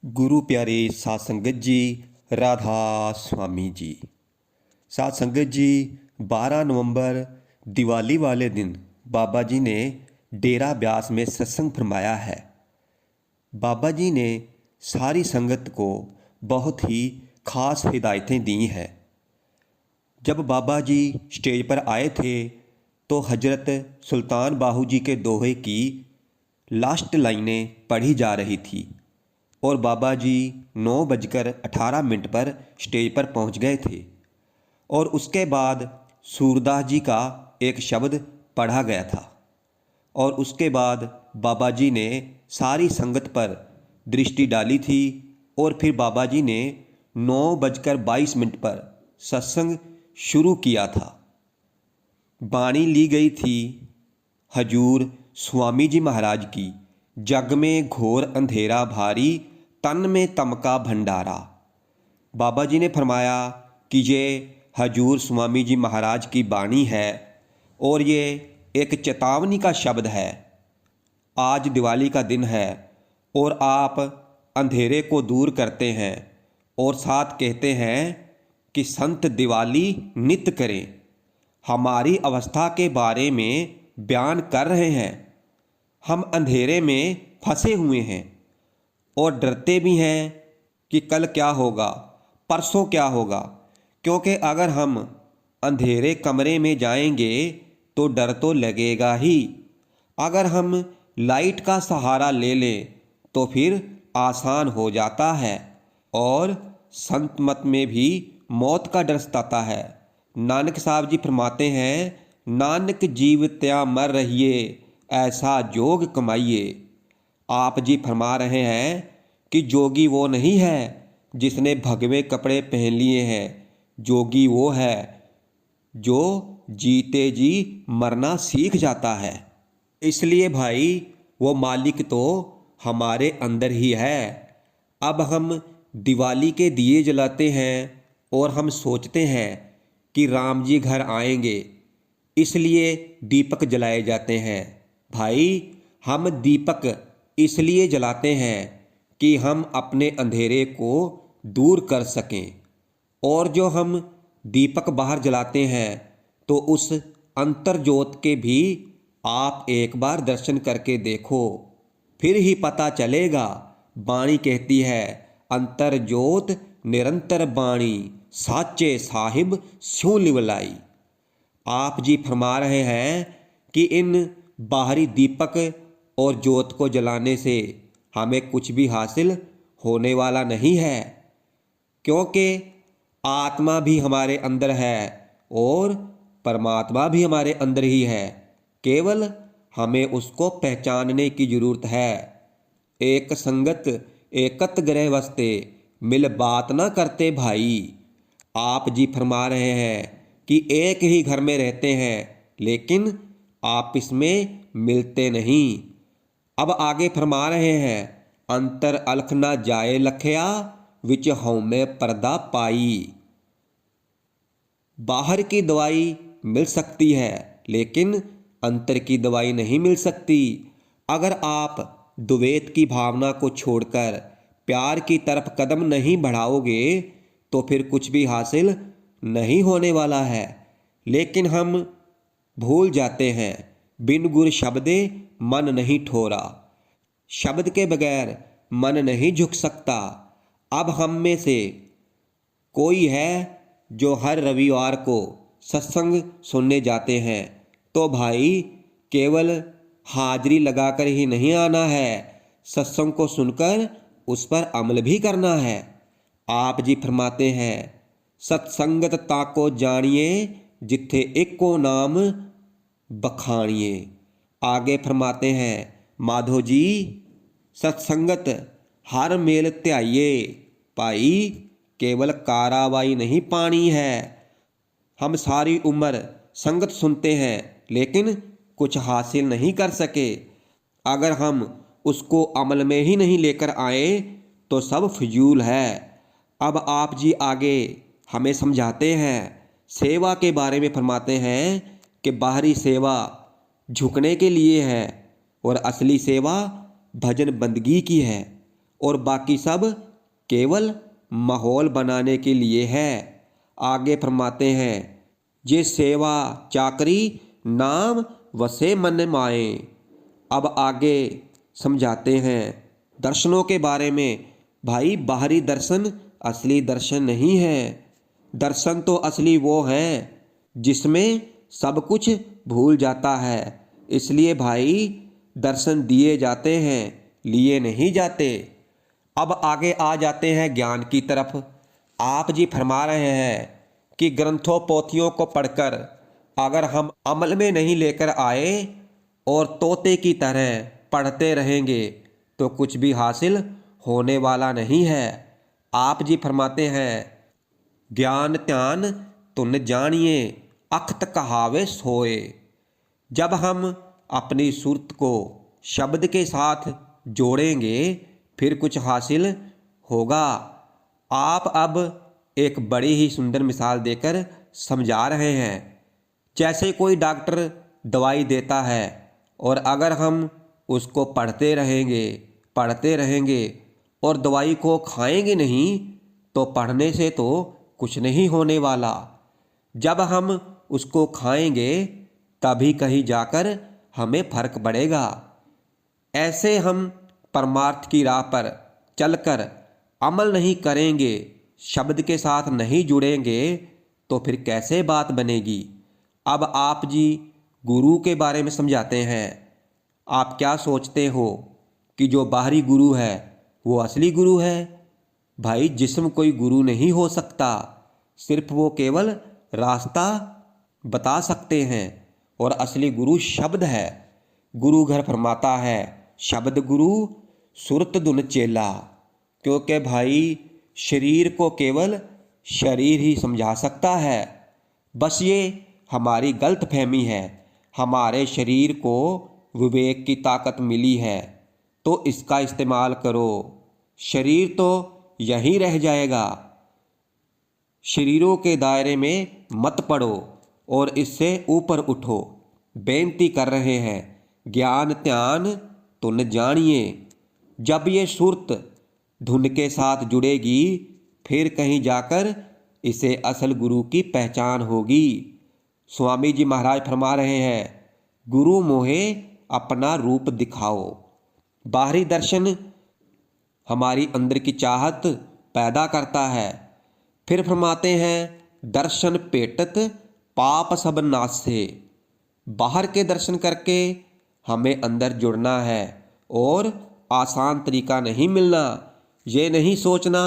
गुरु प्यारे साध संगत जी, राधा स्वामी जी। साध संगत जी, 12 नवंबर दिवाली वाले दिन बाबा जी ने डेरा ब्यास में सत्संग फरमाया है। बाबा जी ने सारी संगत को बहुत ही खास हिदायतें दी हैं। जब बाबा जी स्टेज पर आए थे तो हजरत सुल्तान बाहू जी के दोहे की लास्ट लाइनें पढ़ी जा रही थी और बाबा जी 9:18 पर स्टेज पर पहुंच गए थे और उसके बाद सूरदास जी का एक शब्द पढ़ा गया था और उसके बाद बाबा जी ने सारी संगत पर दृष्टि डाली थी और फिर बाबा जी ने 9:22 पर सत्संग शुरू किया था। बाणी ली गई थी हजूर स्वामी जी महाराज की, जग में घोर अंधेरा भारी, तन में तम का भंडारा। बाबा जी ने फरमाया कि ये हजूर स्वामी जी महाराज की बाणी है और ये एक चेतावनी का शब्द है। आज दिवाली का दिन है और आप अंधेरे को दूर करते हैं और साथ कहते हैं कि संत दिवाली नित्य करें। हमारी अवस्था के बारे में बयान कर रहे हैं। हम अंधेरे में फंसे हुए हैं और डरते भी हैं कि कल क्या होगा, परसों क्या होगा, क्योंकि अगर हम अंधेरे कमरे में जाएंगे तो डर तो लगेगा ही। अगर हम लाइट का सहारा ले लें तो फिर आसान हो जाता है। और संत मत में भी मौत का डर सताता है। नानक साहब जी फरमाते हैं, नानक जीवत्या मर रहिए, ऐसा जोग कमाइए। आप जी फरमा रहे हैं कि जोगी वो नहीं है जिसने भगवे कपड़े पहन लिए हैं। जोगी वो है जो जीते जी मरना सीख जाता है। इसलिए भाई वो मालिक तो हमारे अंदर ही है। अब हम दिवाली के दिए जलाते हैं और हम सोचते हैं कि राम जी घर आएंगे, इसलिए दीपक जलाए जाते हैं। भाई हम दीपक इसलिए जलाते हैं कि हम अपने अंधेरे को दूर कर सकें। और जो हम दीपक बाहर जलाते हैं तो उस अंतर ज्योत के भी आप एक बार दर्शन करके देखो, फिर ही पता चलेगा। बाणी कहती है, अंतर ज्योत निरंतर बाणी, साचे साहिब स्यों लिवलाई। आप जी फरमा रहे हैं कि इन बाहरी दीपक और ज्योत को जलाने से हमें कुछ भी हासिल होने वाला नहीं है, क्योंकि आत्मा भी हमारे अंदर है और परमात्मा भी हमारे अंदर ही है। केवल हमें उसको पहचानने की जरूरत है। एक संगत एकत ग्रह वस्ते, मिल बात ना करते भाई। आप जी फरमा रहे हैं कि एक ही घर में रहते हैं लेकिन आपस में मिलते नहीं। अब आगे फरमा रहे हैं, अंतर अलख ना जाए लखया, विच हउमੈ पर्दा पाई। बाहर की दवाई मिल सकती है लेकिन अंतर की दवाई नहीं मिल सकती। अगर आप द्वैत की भावना को छोड़कर प्यार की तरफ कदम नहीं बढ़ाओगे तो फिर कुछ भी हासिल नहीं होने वाला है। लेकिन हम भूल जाते हैं, बिन गुर शब्दे मन नहीं ठोरा। शब्द के बगैर मन नहीं झुक सकता। अब हम में से कोई है जो हर रविवार को सत्संग सुनने जाते हैं, तो भाई केवल हाजिरी लगाकर ही नहीं आना है, सत्संग को सुनकर उस पर अमल भी करना है। आप जी फरमाते हैं, सत्संगत ताको जानिए, जिथे एको नाम बखानिए। आगे फरमाते हैं माधो जी, सत्संगत हर मेल त्याइए। भाई केवल कारावाई नहीं पानी है। हम सारी उम्र संगत सुनते हैं लेकिन कुछ हासिल नहीं कर सके। अगर हम उसको अमल में ही नहीं लेकर आए तो सब फिजूल है। अब आप जी आगे हमें समझाते हैं, सेवा के बारे में फरमाते हैं कि बाहरी सेवा झुकने के लिए है और असली सेवा भजन बंदगी की है। और बाकी सब केवल माहौल बनाने के लिए है। आगे फरमाते हैं, जे सेवा चाकरी नाम वसे मन माए। अब आगे समझाते हैं दर्शनों के बारे में। भाई बाहरी दर्शन असली दर्शन नहीं है। दर्शन तो असली वो है जिसमें सब कुछ भूल जाता है। इसलिए भाई दर्शन दिए जाते हैं, लिए नहीं जाते। अब आगे आ जाते हैं ज्ञान की तरफ। आप जी फरमा रहे हैं कि ग्रंथों पोथियों को पढ़कर अगर हम अमल में नहीं लेकर आए और तोते की तरह पढ़ते रहेंगे तो कुछ भी हासिल होने वाला नहीं है। आप जी फरमाते हैं, ज्ञान ध्यान तुन जानिए अखत कहावे सोए। जब हम अपनी सुरत को शब्द के साथ जोड़ेंगे फिर कुछ हासिल होगा। आप अब एक बड़ी ही सुंदर मिसाल देकर समझा रहे हैं। जैसे कोई डॉक्टर दवाई देता है और अगर हम उसको पढ़ते रहेंगे और दवाई को खाएंगे नहीं तो पढ़ने से तो कुछ नहीं होने वाला। जब हम उसको खाएंगे तभी कहीं जाकर हमें फर्क पड़ेगा। ऐसे हम परमार्थ की राह पर चलकर अमल नहीं करेंगे, शब्द के साथ नहीं जुड़ेंगे तो फिर कैसे बात बनेगी। अब आप जी गुरु के बारे में समझाते हैं। आप क्या सोचते हो कि जो बाहरी गुरु है वो असली गुरु है? भाई जिस्म कोई गुरु नहीं हो सकता, सिर्फ वो केवल रास्ता बता सकते हैं और असली गुरु शब्द है। गुरु घर फरमाता है, शब्द गुरु सुरत धुन चेला। क्योंकि भाई शरीर को केवल शरीर ही समझा सकता है। बस ये हमारी गलत फहमी है। हमारे शरीर को विवेक की ताकत मिली है तो इसका इस्तेमाल करो। शरीर तो यहीं रह जाएगा। शरीरों के दायरे में मत पड़ो और इससे ऊपर उठो। बेनती कर रहे हैं, ज्ञान ध्यान तुन जानिए। जब ये सुरत धुन के साथ जुड़ेगी फिर कहीं जाकर इसे असल गुरु की पहचान होगी। स्वामी जी महाराज फरमा रहे हैं, गुरु मोहे अपना रूप दिखाओ। बाहरी दर्शन हमारी अंदर की चाहत पैदा करता है। फिर फरमाते हैं, दर्शन पेटत पाप सब नासे। बाहर के दर्शन करके हमें अंदर जुड़ना है और आसान तरीका नहीं मिलना। ये नहीं सोचना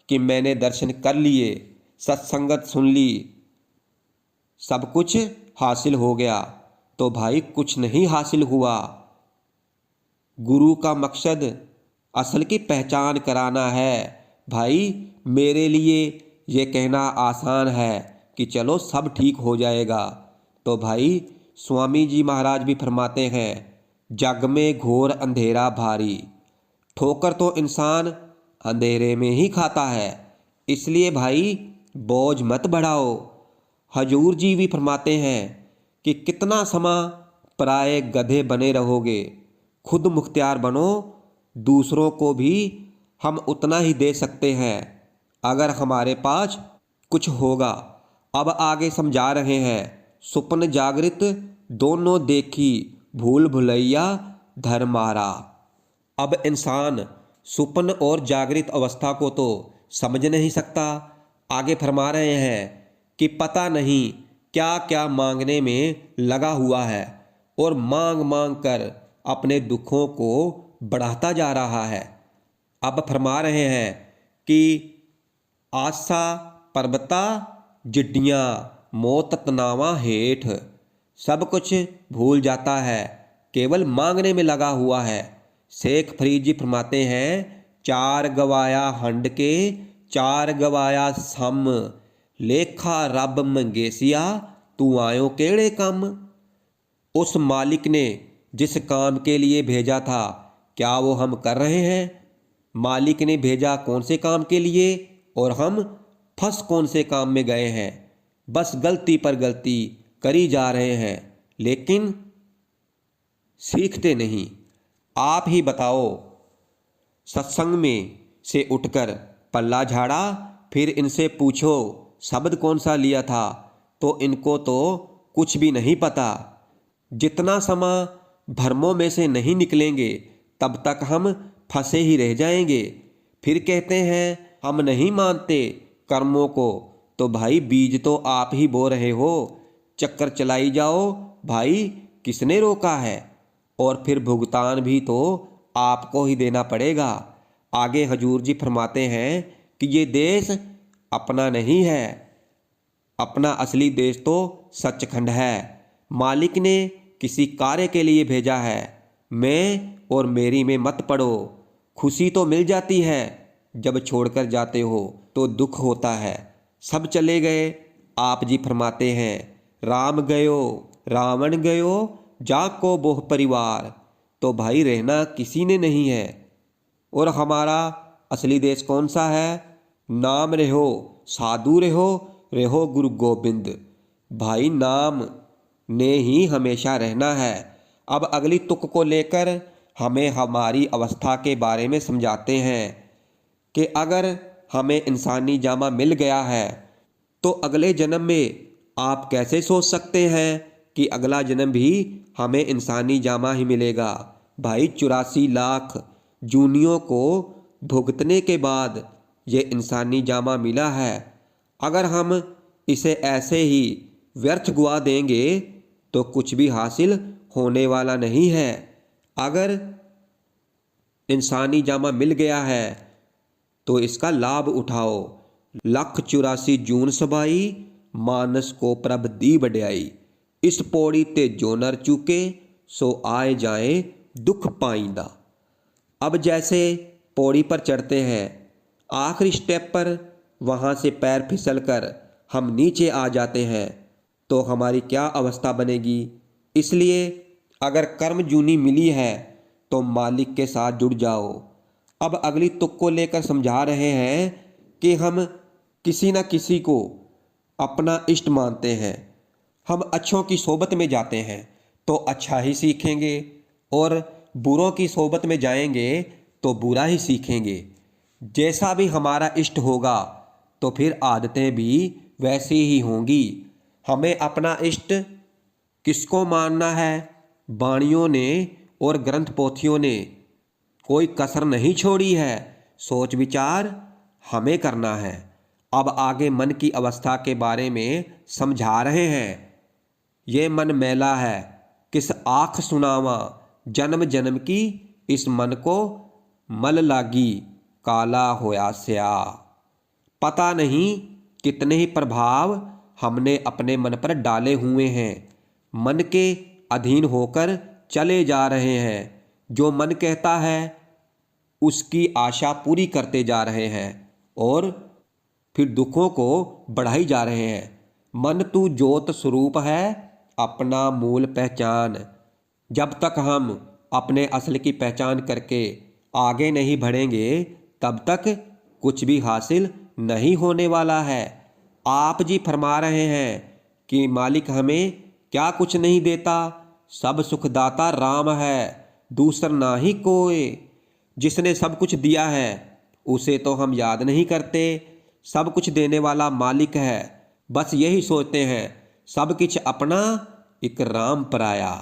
कि मैंने दर्शन कर लिए, सत्संगत सुन ली, सब कुछ हासिल हो गया। तो भाई कुछ नहीं हासिल हुआ। गुरु का मकसद असल की पहचान कराना है। भाई मेरे लिए ये कहना आसान है कि चलो सब ठीक हो जाएगा। तो भाई स्वामी जी महाराज भी फरमाते हैं, जग में घोर अंधेरा भारी। ठोकर तो इंसान अंधेरे में ही खाता है। इसलिए भाई बोझ मत बढ़ाओ। हजूर जी भी फरमाते हैं कि कितना समय पराए गधे बने रहोगे, खुद मुख्तियार बनो। दूसरों को भी हम उतना ही दे सकते हैं अगर हमारे पास कुछ होगा। अब आगे समझा रहे हैं, सुपन जागृत दोनों देखी, भूल भुलैया धर्मारा। अब इंसान सुपन और जागृत अवस्था को तो समझ नहीं सकता। आगे फरमा रहे हैं कि पता नहीं क्या क्या मांगने में लगा हुआ है और मांग मांग कर अपने दुखों को बढ़ाता जा रहा है। अब फरमा रहे हैं कि आशा परबता जिड्डियाँ मौत तनावा हेठ। सब कुछ भूल जाता है, केवल मांगने में लगा हुआ है। शेख फरीद जी फरमाते हैं, चार गवाया हंड के चार गवाया सम, लेखा रब मंगेसिया तू आयो केड़े कम। उस मालिक ने जिस काम के लिए भेजा था क्या वो हम कर रहे हैं? मालिक ने भेजा कौन से काम के लिए और हम फंस कौन से काम में गए हैं? बस गलती पर गलती करी जा रहे हैं लेकिन सीखते नहीं। आप ही बताओ, सत्संग में से उठकर पल्ला झाड़ा, फिर इनसे पूछो शब्द कौन सा लिया था, तो इनको तो कुछ भी नहीं पता। जितना समय भ्रमों में से नहीं निकलेंगे तब तक हम फंसे ही रह जाएंगे। फिर कहते हैं हम नहीं मानते कर्मों को, तो भाई बीज तो आप ही बो रहे हो, चक्कर चलाई जाओ भाई, किसने रोका है। और फिर भुगतान भी तो आपको ही देना पड़ेगा। आगे हजूर जी फरमाते हैं कि ये देश अपना नहीं है, अपना असली देश तो सचखंड है। मालिक ने किसी कार्य के लिए भेजा है, मैं और मेरी में मत पड़ो। खुशी तो मिल जाती है, जब छोड़कर जाते हो तो दुख होता है। सब चले गए, आप जी फरमाते हैं राम गयो रावण गयो जाको बोह परिवार। तो भाई रहना किसी ने नहीं है। और हमारा असली देश कौन सा है? नाम रहो साधु रहो, रहो गुरु गोबिंद। भाई नाम ने ही हमेशा रहना है। अब अगली तुक को लेकर हमें हमारी अवस्था के बारे में समझाते हैं कि अगर हमें इंसानी जामा मिल गया है तो अगले जन्म में आप कैसे सोच सकते हैं कि अगला जन्म भी हमें इंसानी जामा ही मिलेगा। भाई 84 लाख जूनियों को भुगतने के बाद ये इंसानी जामा मिला है। अगर हम इसे ऐसे ही व्यर्थ गुआ देंगे तो कुछ भी हासिल होने वाला नहीं है। अगर इंसानी जामा मिल गया है तो इसका लाभ उठाओ। 184 जून सबाई मानस को प्रभ दी बड़ाई। इस पौड़ी ते जो नर चूके सो आए जाए दुख पाइंदा। अब जैसे पौड़ी पर चढ़ते हैं, आखिरी स्टेप पर वहाँ से पैर फिसल कर हम नीचे आ जाते हैं तो हमारी क्या अवस्था बनेगी। इसलिए अगर कर्म जूनी मिली है तो मालिक के साथ जुड़ जाओ। अब अगली तुक को लेकर समझा रहे हैं कि हम किसी न किसी को अपना इष्ट मानते हैं। हम अच्छों की सोबत में जाते हैं तो अच्छा ही सीखेंगे, और बुरों की सोबत में जाएंगे तो बुरा ही सीखेंगे। जैसा भी हमारा इष्ट होगा तो फिर आदतें भी वैसी ही होंगी। हमें अपना इष्ट किसको मानना है? बाणियों ने और ग्रंथ पोथियों ने कोई कसर नहीं छोड़ी है। सोच विचार हमें करना है। अब आगे मन की अवस्था के बारे में समझा रहे हैं। ये मन मैला है, किस आँख सुनावा, जन्म जन्म की इस मन को मल लागी, काला होया स्या। पता नहीं कितने ही प्रभाव हमने अपने मन पर डाले हुए हैं। मन के अधीन होकर चले जा रहे हैं। जो मन कहता है उसकी आशा पूरी करते जा रहे हैं और फिर दुखों को बढ़ाई जा रहे हैं। मन तू ज्योत स्वरूप है, अपना मूल पहचान। जब तक हम अपने असल की पहचान करके आगे नहीं बढ़ेंगे तब तक कुछ भी हासिल नहीं होने वाला है। आप जी फरमा रहे हैं कि मालिक हमें क्या कुछ नहीं देता, सब सुखदाता राम है, दूसर ना ही कोई। जिसने सब कुछ दिया है उसे तो हम याद नहीं करते। सब कुछ देने वाला मालिक है, बस यही सोचते हैं सब कुछ अपना एक राम पराया।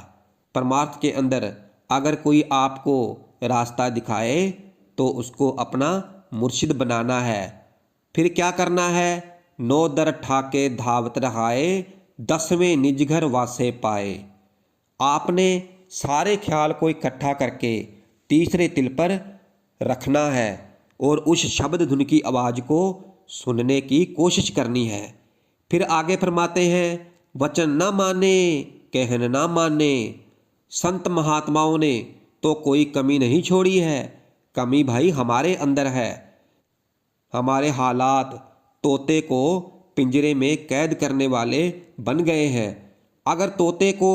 परमार्थ के अंदर अगर कोई आपको रास्ता दिखाए तो उसको अपना मुर्शिद बनाना है। फिर क्या करना है? 9 दर ठाके धावत रहाए, 10वें निज घर वासे पाए। आपने सारे ख्याल को इकट्ठा करके तीसरे तिल पर रखना है और उस शब्द धुन की आवाज़ को सुनने की कोशिश करनी है। फिर आगे फरमाते हैं वचन न माने कहन न माने। संत महात्माओं ने तो कोई कमी नहीं छोड़ी है। कमी भाई हमारे अंदर है। हमारे हालात तोते को पिंजरे में कैद करने वाले बन गए हैं। अगर तोते को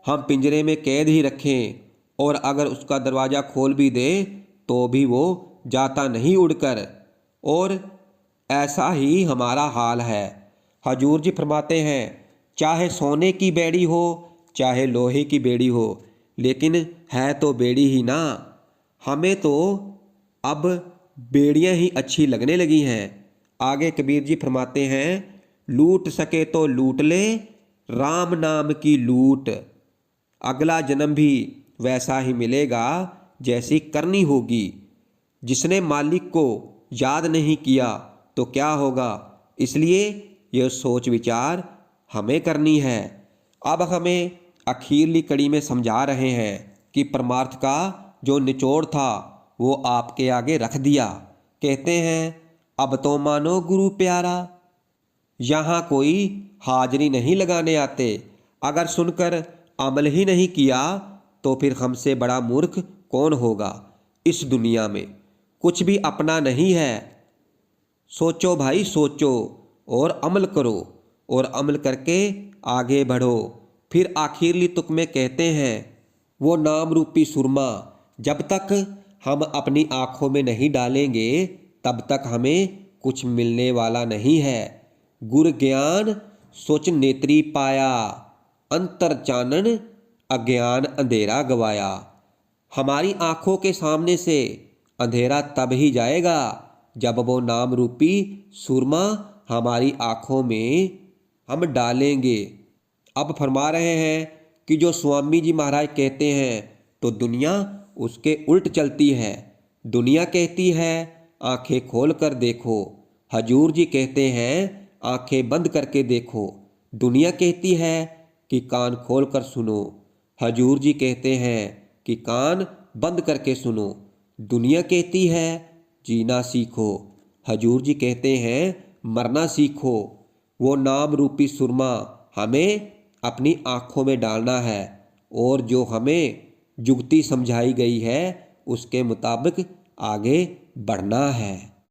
हम पिंजरे में कैद ही रखें और अगर उसका दरवाज़ा खोल भी दे तो भी वो जाता नहीं उड़कर, और ऐसा ही हमारा हाल है। हजूर जी फरमाते हैं चाहे सोने की बेड़ी हो चाहे लोहे की बेड़ी हो, लेकिन है तो बेड़ी ही ना। हमें तो अब बेड़ियां ही अच्छी लगने लगी हैं। आगे कबीर जी फरमाते हैं, लूट सके तो लूट ले, राम नाम की लूट। अगला जन्म भी वैसा ही मिलेगा जैसी करनी होगी। जिसने मालिक को याद नहीं किया तो क्या होगा, इसलिए यह सोच विचार हमें करनी है। अब हमें अखीरली कड़ी में समझा रहे हैं कि परमार्थ का जो निचोड़ था वो आपके आगे रख दिया। कहते हैं, अब तो मानो गुरु प्यारा। यहाँ कोई हाजिरी नहीं लगाने आते। अगर सुनकर अमल ही नहीं किया तो फिर हमसे बड़ा मूर्ख कौन होगा। इस दुनिया में कुछ भी अपना नहीं है। सोचो भाई सोचो और अमल करो, और अमल करके आगे बढ़ो। फिर आखिरली तुक में कहते हैं, वो नाम रूपी सुरमा जब तक हम अपनी आँखों में नहीं डालेंगे तब तक हमें कुछ मिलने वाला नहीं है। गुर ज्ञान सोच नेत्री पाया, अंतर चानन अज्ञान अंधेरा गवाया। हमारी आँखों के सामने से अंधेरा तब ही जाएगा जब वो नाम रूपी सुरमा हमारी आँखों में हम डालेंगे। अब फरमा रहे हैं कि जो स्वामी जी महाराज कहते हैं तो दुनिया उसके उल्ट चलती है। दुनिया कहती है आंखें खोल कर देखो, हजूर जी कहते हैं आंखें बंद करके देखो। दुनिया कहती है कि कान खोल कर सुनो, हजूर जी कहते हैं कि कान बंद करके सुनो। दुनिया कहती है जीना सीखो, हजूर जी कहते हैं मरना सीखो। वो नाम रूपी सुरमा हमें अपनी आँखों में डालना है, और जो हमें जुगती समझाई गई है उसके मुताबिक आगे बढ़ना है।